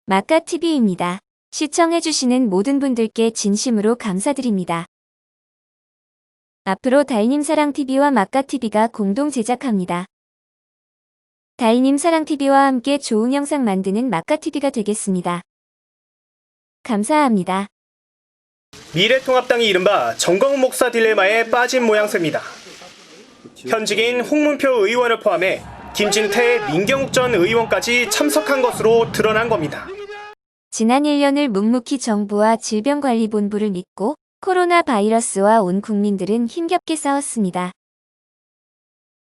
마카TV입니다. 시청해주시는 모든 분들께 진심으로 감사드립니다. 앞으로 달님사랑TV와 마카TV가 공동 제작합니다. 달님사랑TV와 함께 좋은 영상 만드는 마카TV가 되겠습니다. 감사합니다. 미래통합당이 이른바 정광훈 목사 딜레마에 빠진 모양새입니다. 현직인 홍문표 의원을 포함해 김진태, 민경욱 전 의원까지 참석한 것으로 드러난 겁니다. 지난 1년을 묵묵히 정부와 질병관리본부를 믿고 코로나 바이러스와 온 국민들은 힘겹게 싸웠습니다.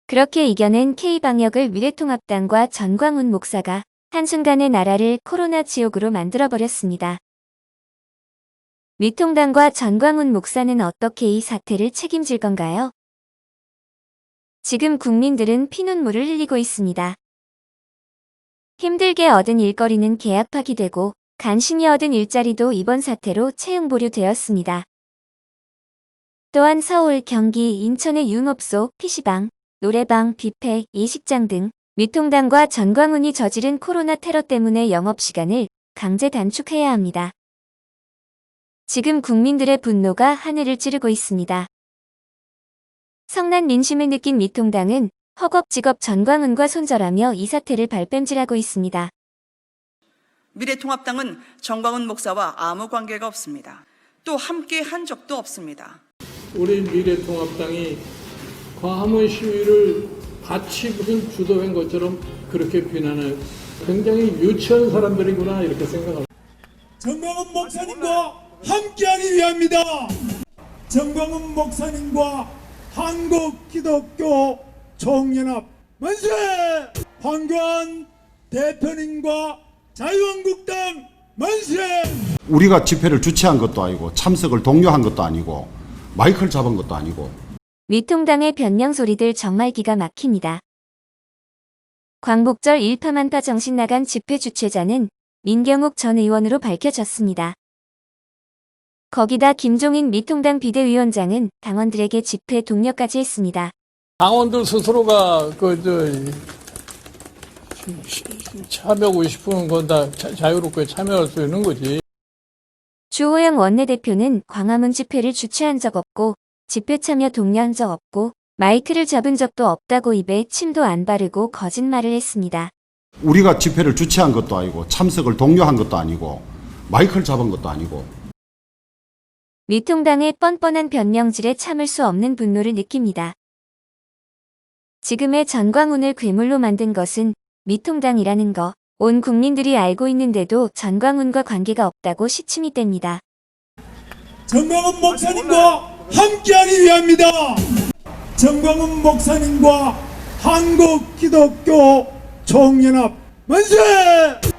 그렇게 이겨낸 K방역을 미래통합당과 전광훈 목사가 한순간에 나라를 코로나 지옥으로 만들어버렸습니다. 미통당과 전광훈 목사는 어떻게 이 사태를 책임질 건가요? 지금 국민들은 피눈물을 흘리고 있습니다. 힘들게 얻은 일거리는 계약 파기되고 간신히 얻은 일자리도 이번 사태로 채용 보류되었습니다. 또한 서울, 경기, 인천의 유흥업소, PC방, 노래방, 뷔페, 예식장 등 미통당과 전광훈이 저지른 코로나 테러 때문에 영업시간을 강제 단축해야 합니다. 지금 국민들의 분노가 하늘을 찌르고 있습니다. 성난 민심을 느낀 미통당은 허겁지겁 전광훈과 손절하며 이 사태를 발뺌질하고 있습니다. 미래통합당은 전광훈 목사와 아무 관계가 없습니다. 또 함께 한 적도 없습니다. 우리 미래통합당이 광화문 시위를 같이 무슨 주도한 것처럼 그렇게 비난해 굉장히 유치한 사람들이구나 이렇게 생각합니다. 전광훈 목사님과 함께하기 위함이다. 전광훈 목사님과 한국기독교 총연합 만세! 황교안 대표님과 자유한국당 만세! 우리가 집회를 주최한 것도 아니고 참석을 독려한 것도 아니고 마이크를 잡은 것도 아니고. 미통당의 변명 소리들 정말 기가 막힙니다. 광복절 일파만파 정신 나간 집회 주최자는 민경욱 전 의원으로 밝혀졌습니다. 거기다 김종인 미통당 비대위원장은 당원들에게 집회 독려까지 했습니다. 당원들 스스로가 참여하고 싶은 건 다 자유롭게 참여할 수 있는 거지. 주호영 원내대표는 광화문 집회를 주최한 적 없고 집회 참여 독려한 적 없고 마이크를 잡은 적도 없다고 입에 침도 안 바르고 거짓말을 했습니다. 우리가 집회를 주최한 것도 아니고 참석을 독려한 것도 아니고 마이크를 잡은 것도 아니고. 미통당의 뻔뻔한 변명질에 참을 수 없는 분노를 느낍니다. 지금의 전광훈을 괴물로 만든 것은 미통당이라는 거 온 국민들이 알고 있는데도 전광훈과 관계가 없다고 시침이 뗍니다. 전광훈 목사님과 함께하기 위함이다. 전광훈 목사님과 한국기독교 총연합 만세!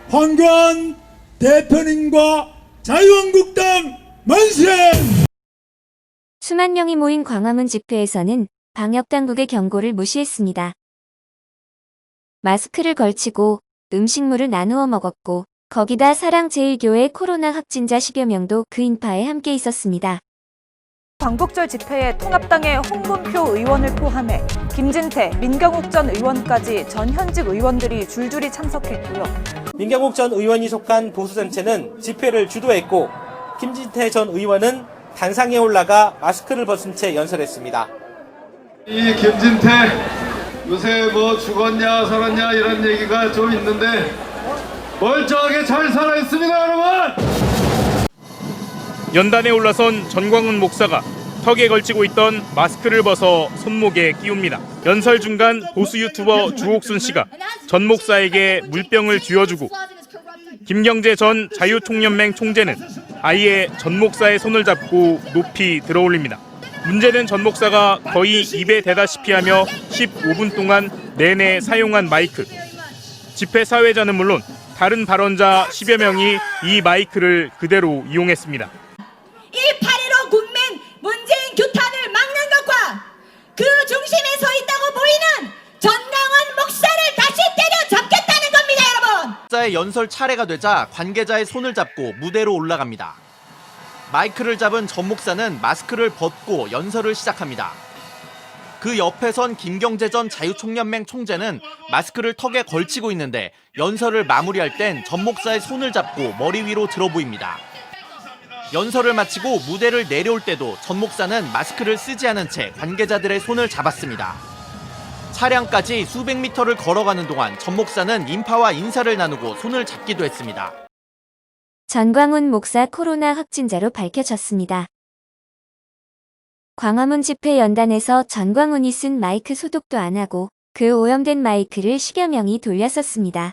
황교안 대표님과 자유한국당 만세! 수만 명이 모인 광화문 집회에서는 방역당국의 경고를 무시했습니다. 마스크를 걸치고 음식물을 나누어 먹었고 거기다 사랑제일교회 코로나 확진자 10여 명도 그 인파에 함께 있었습니다. 광복절 집회에 통합당의 홍문표 의원을 포함해 김진태, 민경욱 전 의원까지 전 현직 의원들이 줄줄이 참석했고요. 민경욱 전 의원이 속한 보수단체는 집회를 주도했고 김진태 전 의원은 단상에 올라가 마스크를 벗은 채 연설했습니다. 이 김진태 요새 뭐 죽었냐 살았냐 이런 얘기가 좀 있는데 멀쩡하게 잘 살아있습니다 여러분. 연단에 올라선 전광훈 목사가 턱에 걸치고 있던 마스크를 벗어 손목에 끼웁니다. 연설 중간 보수 유튜버 주옥순 씨가 전 목사에게 물병을 쥐어주고 김경재 전 자유총연맹 총재는 아예 전 목사의 손을 잡고 높이 들어올립니다. 문제는 전 목사가 거의 입에 대다시피 하며 15분 동안 내내 사용한 마이크. 집회 사회자는 물론 다른 발언자 10여 명이 이 마이크를 그대로 이용했습니다. 1.8.15 국민 문재인 규탄을 막는 것과 그 중심에 서 있다고 보이는 전광훈 목사를 다시 때려잡겠다는 겁니다, 여러분. 목사의 연설 차례가 되자 관계자의 손을 잡고 무대로 올라갑니다. 마이크를 잡은 전 목사는 마스크를 벗고 연설을 시작합니다. 그 옆에 선 김경재 전 자유총연맹 총재는 마스크를 턱에 걸치고 있는데 연설을 마무리할 땐 전 목사의 손을 잡고 머리 위로 들어 보입니다. 연설을 마치고 무대를 내려올 때도 전 목사는 마스크를 쓰지 않은 채 관계자들의 손을 잡았습니다. 차량까지 수백 미터를 걸어가는 동안 전 목사는 인파와 인사를 나누고 손을 잡기도 했습니다. 전광훈 목사 코로나 확진자로 밝혀졌습니다. 광화문 집회 연단에서 전광훈이 쓴 마이크 소독도 안 하고 그 오염된 마이크를 10여 명이 돌렸었습니다.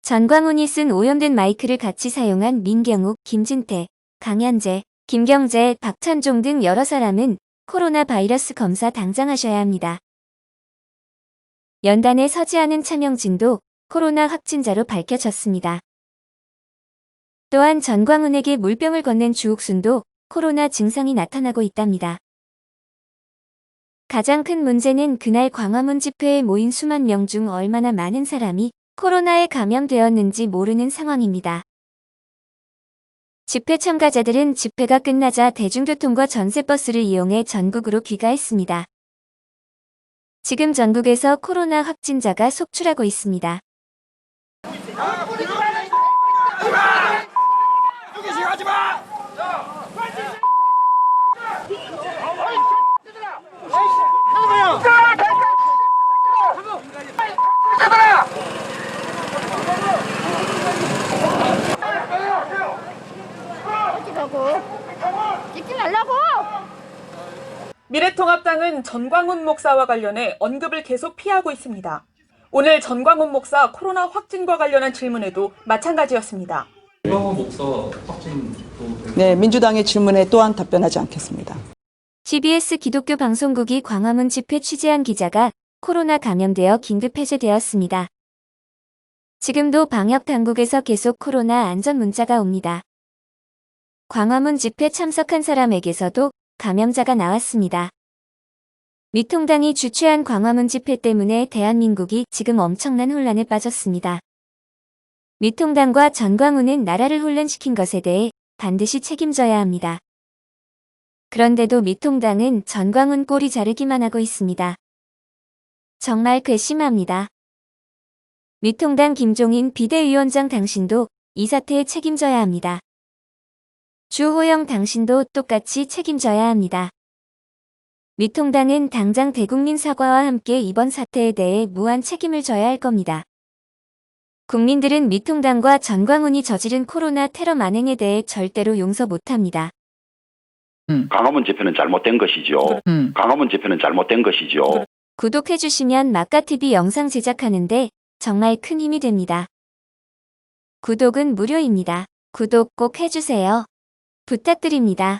전광훈이 쓴 오염된 마이크를 같이 사용한 민경욱, 김진태, 강현재, 김경재, 박찬종 등 여러 사람은 코로나 바이러스 검사 당장 하셔야 합니다. 연단에 서지 않은 차명진도 코로나 확진자로 밝혀졌습니다. 또한 전광훈에게 물병을 건넨 주옥순도 코로나 증상이 나타나고 있답니다. 가장 큰 문제는 그날 광화문 집회에 모인 수만 명 중 얼마나 많은 사람이 코로나에 감염되었는지 모르는 상황입니다. 집회 참가자들은 집회가 끝나자 대중교통과 전세버스를 이용해 전국으로 귀가했습니다. 지금 전국에서 코로나 확진자가 속출하고 있습니다. 미래통합당은 전광훈 목사와 관련해 언급을 계속 피하고 있습니다. 오늘 전광훈 목사 코로나 확진과 관련한 질문에도 마찬가지였습니다. 전광훈 목사 확진 네, 민주당의 질문에 또한 답변하지 않겠습니다. CBS 기독교 방송국이 광화문 집회 취재한 기자가 코로나 감염되어 긴급 해제되었습니다. 지금도 방역 당국에서 계속 코로나 안전 문자가 옵니다. 광화문 집회 참석한 사람에게서도 감염자가 나왔습니다. 미통당이 주최한 광화문 집회 때문에 대한민국이 지금 엄청난 혼란에 빠졌습니다. 미통당과 전광훈은 나라를 혼란시킨 것에 대해 반드시 책임져야 합니다. 그런데도 미통당은 전광훈 꼬리 자르기만 하고 있습니다. 정말 괘씸합니다. 미통당 김종인 비대위원장 당신도 이 사태에 책임져야 합니다. 주호영 당신도 똑같이 책임져야 합니다. 미통당은 당장 대국민 사과와 함께 이번 사태에 대해 무한 책임을 져야 할 겁니다. 국민들은 미통당과 전광훈이 저지른 코로나 테러 만행에 대해 절대로 용서 못합니다. 광화문 집회는 잘못된 것이죠. 광화문 집회는 잘못된 것이죠. 구독해주시면 마카TV 영상 제작하는데 정말 큰 힘이 됩니다. 구독은 무료입니다. 구독 꼭 해주세요. 부탁드립니다.